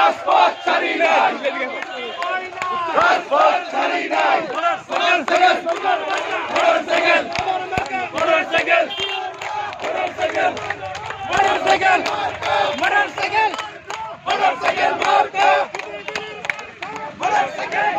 রাজপথ ছাড়ি নাই রাজপথ ছাড়ি নাই motorcycle motorcycle motorcycle motorcycle motorcycle motorcycle motorcycle মার্কা মোটরসাইকেল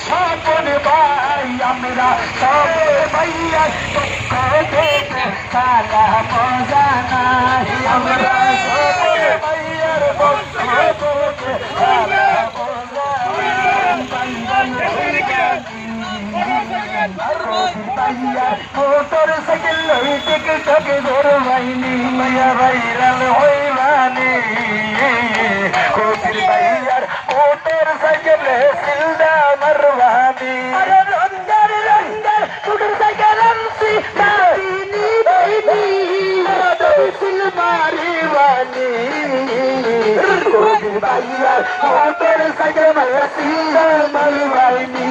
স্বপন ভাই আমরা সব ভাইয়া পক্ষ থেকে সালা মজা নাই আমরা সব ভাইয়ার পক্ষ থেকে সালা মোটর সাইকেল টিকটকে ধরবাইনি ভাইয়া ভাইরাল হইবানি ভাইয়ার মোটর সাইকেলে সিলদা মারবানি রঙ্গার রঙ্গার মোটর সাইকেল আনছি মারিনি বাইনি সিল মারিবানি ভাইয়ার মোটর সাইকেল মারা সিলদা মারবানি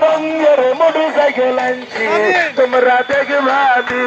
রঙের মোটর সাইকেল আনছি তোমরা দেখবানি